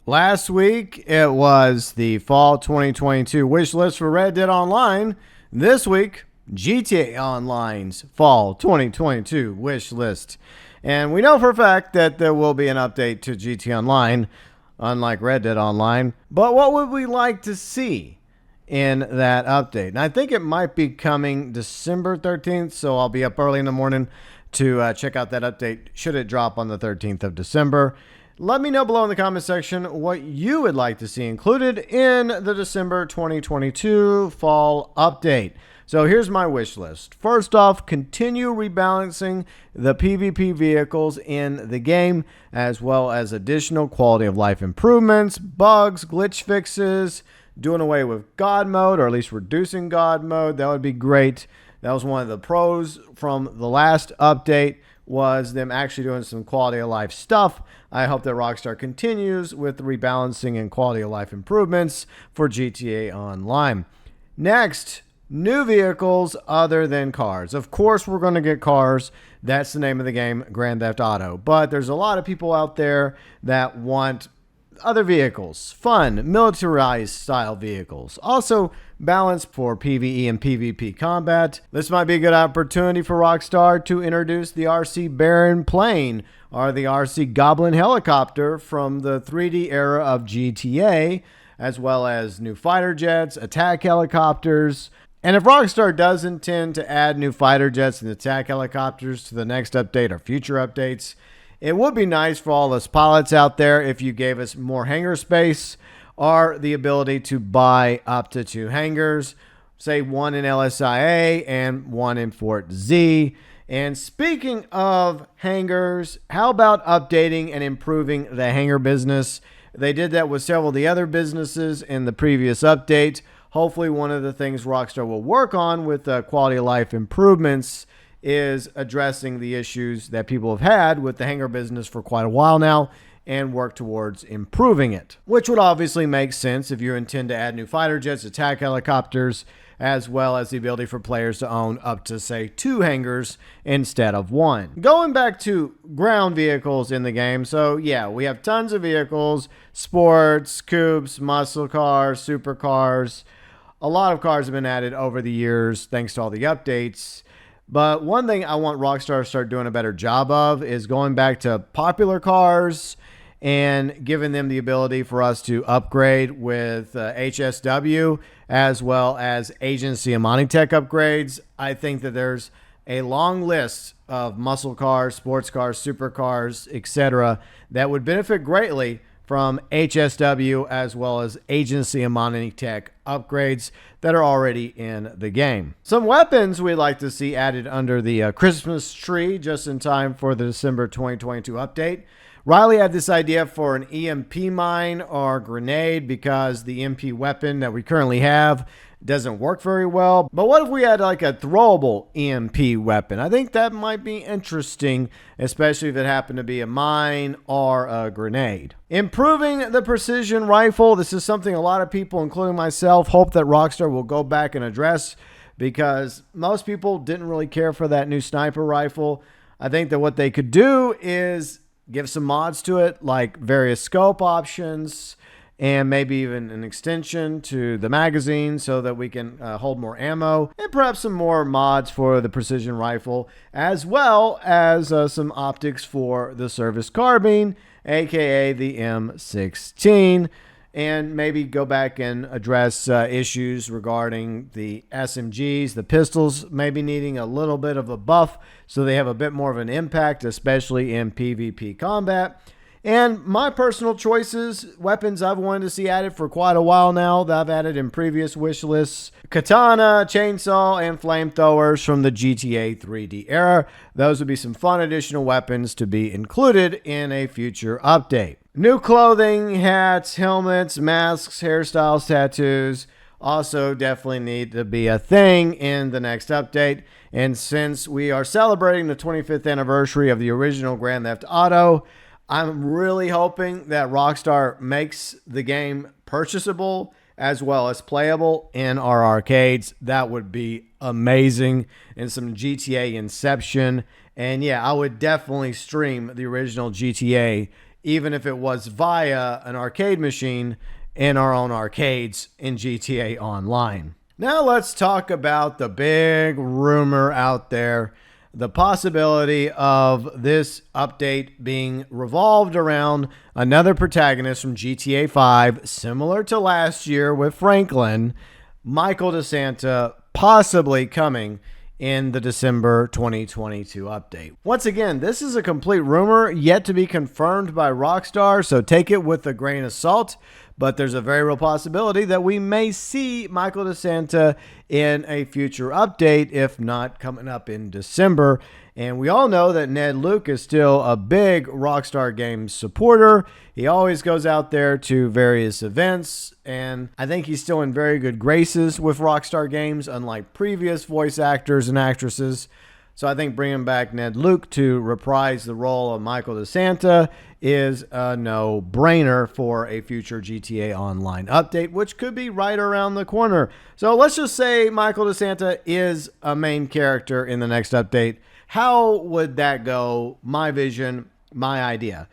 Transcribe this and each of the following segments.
Last week, it was the fall 2022 wish list for Red Dead Online. This week, GTA Online's fall 2022 wish list. And we know for a fact that there will be an update to GTA Online, unlike Red Dead Online. But what would we like to see in that update? And I think it might be coming December 13th, so I'll be up early in the morning to check out that update should it drop on the 13th of December. Let me know below in the comment section what you would like to see included in the December 2022 fall update. So here's my wish list. First off, continue rebalancing the PvP vehicles in the game, as well as additional quality of life improvements, bugs, glitch fixes, doing away with God mode, or at least reducing God mode. That would be great. That was one of the pros from the last update, was them actually doing some quality of life stuff. I hope that Rockstar continues with the rebalancing and quality of life improvements for GTA Online. Next, new vehicles other than cars. Of course, we're going to get cars. That's the name of the game, Grand Theft Auto. But there's a lot of people out there that want other vehicles, fun, militarized style vehicles. Also, balance for PvE and PvP combat. This might be a good opportunity for Rockstar to introduce the RC Baron plane or the RC Goblin helicopter from the 3D era of GTA, as well as new fighter jets, attack helicopters. And if Rockstar does intend to add new fighter jets and attack helicopters to the next update or future updates, it would be nice for all us pilots out there if you gave us more hangar space or the ability to buy up to 2 hangars, say 1 in LSIA and 1 in Fort Z. And speaking of hangars, how about updating and improving the hangar business? They did that with several of the other businesses in the previous update. Hopefully one of the things Rockstar will work on with quality of life improvements is addressing the issues that people have had with the hangar business for quite a while now and work towards improving it, which would obviously make sense if you intend to add new fighter jets, attack helicopters, as well as the ability for players to own up to, say, 2 hangars instead of 1. Going back to ground vehicles in the game, so yeah, we have tons of vehicles, sports, coupes, muscle cars, supercars. A lot of cars have been added over the years thanks to all the updates. But one thing I want Rockstar to start doing a better job of is going back to popular cars and giving them the ability for us to upgrade with HSW as well as agency and Monty Tech upgrades. I think that there's a long list of muscle cars, sports cars, supercars, etc. that would benefit greatly from HSW as well as agency and Monty Tech upgrades that are already in the game. Some weapons we'd like to see added under the Christmas tree just in time for the December 2022 update. Riley had this idea for an EMP mine or grenade because the EMP weapon that we currently have doesn't work very well. But what if we had like a throwable EMP weapon? I think that might be interesting, especially if it happened to be a mine or a grenade. Improving the precision rifle. This is something a lot of people, including myself, hope that Rockstar will go back and address, because most people didn't really care for that new sniper rifle. I think that what they could do is give some mods to it, like various scope options, and maybe even an extension to the magazine so that we can hold more ammo, and perhaps some more mods for the precision rifle, as well as some optics for the service carbine, aka the M16, and maybe go back and address issues regarding the SMGs, the pistols, maybe needing a little bit of a buff so they have a bit more of an impact, especially in PvP combat. And my personal choices, weapons I've wanted to see added for quite a while now that I've added in previous wish lists: katana, chainsaw, and flamethrowers from the GTA 3D era. Those would be some fun additional weapons to be included in a future update. New clothing, hats, helmets, masks, hairstyles, tattoos also definitely need to be a thing in the next update. And since we are celebrating the 25th anniversary of the original Grand Theft Auto, I'm really hoping that Rockstar makes the game purchasable as well as playable in our arcades. That would be amazing. And some GTA Inception. And yeah, I would definitely stream the original GTA even if it was via an arcade machine in our own arcades in GTA Online. Now let's talk about the big rumor out there, the possibility of this update being revolved around another protagonist from GTA 5, similar to last year with Franklin, Michael DeSanta, possibly coming in the December 2022 update. Once again, this is a complete rumor yet to be confirmed by Rockstar, so take it with a grain of salt. But there's a very real possibility that we may see Michael DeSanta in a future update, if not coming up in December. And we all know that Ned Luke is still a big Rockstar Games supporter. He always goes out there to various events, and I think he's still in very good graces with Rockstar Games, unlike previous voice actors and actresses. So I think bringing back Ned Luke to reprise the role of Michael DeSanta is a no-brainer for a future GTA Online update, which could be right around the corner. So let's just say Michael DeSanta is a main character in the next update. How would that go? My vision, my idea.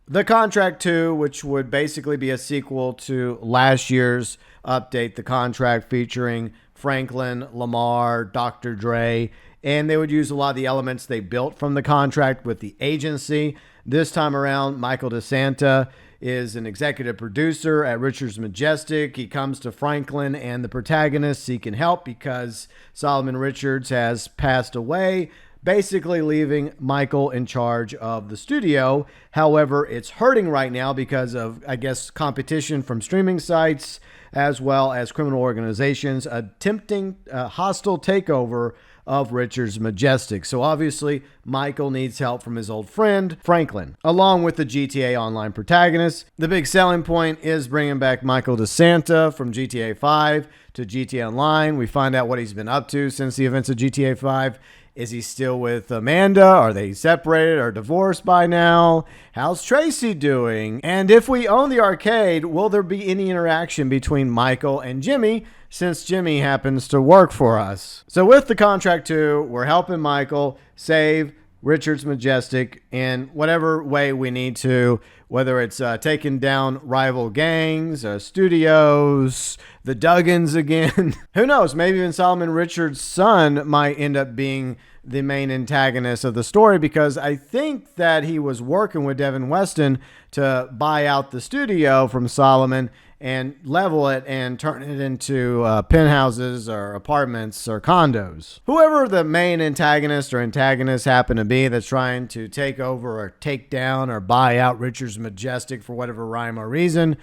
The Contract 2, which would basically be a sequel to last year's update, The Contract, featuring Franklin, Lamar, Dr. Dre, and they would use a lot of the elements they built from The Contract with the agency. This time around, Michael DeSanta is an executive producer at Richards Majestic. He comes to Franklin and the protagonist seeking help because Solomon Richards has passed away, basically leaving Michael in charge of the studio. However, it's hurting right now because of, I guess, competition from streaming sites as well as criminal organizations attempting a hostile takeover of Richards Majestic. So obviously, Michael needs help from his old friend, Franklin, along with the GTA Online protagonist. The big selling point is bringing back Michael DeSanta from GTA 5 to GTA Online. We find out what he's been up to since the events of GTA 5. Is he still with Amanda? Are they separated or divorced by now? How's Tracy doing? And if we own the arcade, will there be any interaction between Michael and Jimmy, since Jimmy happens to work for us? So with The Contract 2, we're helping Michael save Richards Majestic in whatever way we need to, whether it's taking down rival gangs, studios, the Duggans again. Who knows? Maybe even Solomon Richards' son might end up being the main antagonist of the story, because I think that he was working with Devin Weston to buy out the studio from Solomon and level it and turn it into penthouses or apartments or condos. Whoever the main antagonist or antagonist happen to be that's trying to take over or take down or buy out Richards Majestic for whatever rhyme or reason,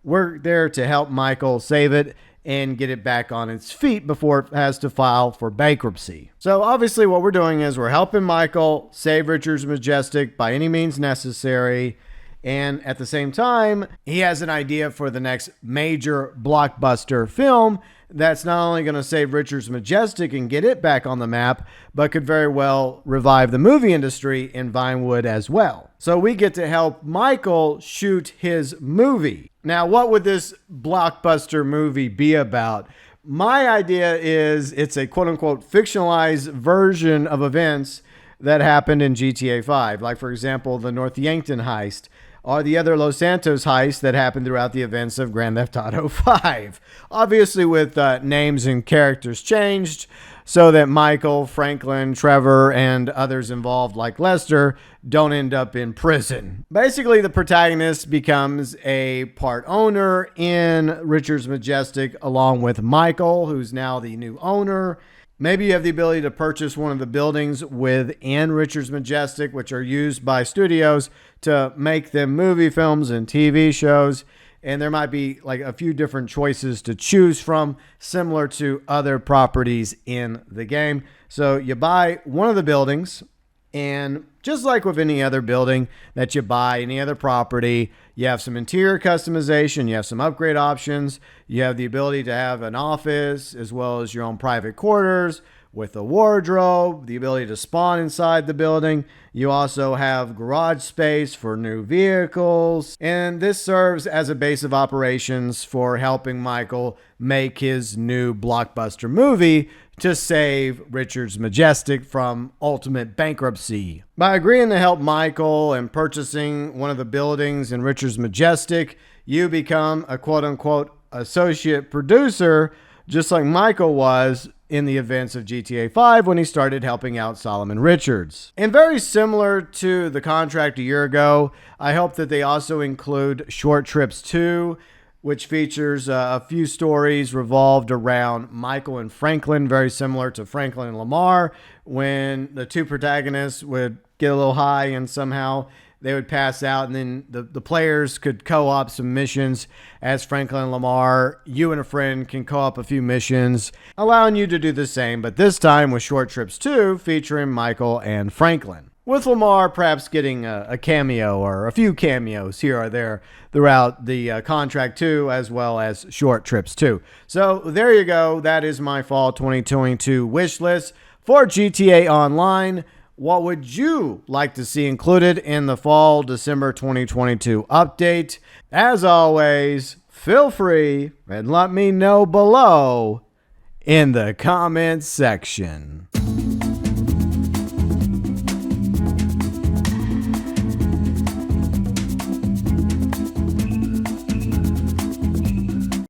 we're there to help Michael save it and get it back on its feet before it has to file for bankruptcy. So obviously what we're doing is we're helping Michael save Richards Majestic by any means necessary. And at the same time, he has an idea for the next major blockbuster film that's not only going to save Richards Majestic and get it back on the map, but could very well revive the movie industry in Vinewood as well. So we get to help Michael shoot his movie. Now, what would this blockbuster movie be about? My idea is it's a quote-unquote fictionalized version of events that happened in GTA 5. Like, for example, the North Yankton heist, or the other Los Santos heists that happened throughout the events of Grand Theft Auto 5. Obviously with names and characters changed so that Michael, Franklin, Trevor, and others involved like Lester don't end up in prison. Basically, the protagonist becomes a part owner in Richards Majestic along with Michael, who's now the new owner. Maybe you have the ability to purchase one of the buildings within Richards Majestic, which are used by studios to make them movie films and TV shows. And there might be like a few different choices to choose from, similar to other properties in the game. So you buy one of the buildings, and just like with any other building that you buy, any other property, you have some interior customization, you have some upgrade options, you have the ability to have an office as well as your own private quarters with a wardrobe, the ability to spawn inside the building. You also have garage space for new vehicles, and this serves as a base of operations for helping Michael make his new blockbuster movie to save Richard's Majestic from ultimate bankruptcy. By agreeing to help Michael in purchasing one of the buildings in Richard's Majestic, you become a quote-unquote associate producer, just like Michael was in the events of GTA 5 when he started helping out Solomon Richards. And very similar to the contract a year ago, I hope that they also include Short Trips 2, which features a few stories revolved around Michael and Franklin, very similar to Franklin and Lamar, when the two protagonists would get a little high and somehow they would pass out, and then the players could co-op some missions as Franklin and Lamar. You and a friend can co-op a few missions, allowing you to do the same, but this time with Short Trips 2 featuring Michael and Franklin, with Lamar perhaps getting a cameo or a few cameos here or there throughout the contract 2 as well as Short Trips 2. So there you go. That is my fall 2022 wish list for GTA Online. What would you like to see included in the fall December 2022 update? As always, feel free and let me know below in the comments section.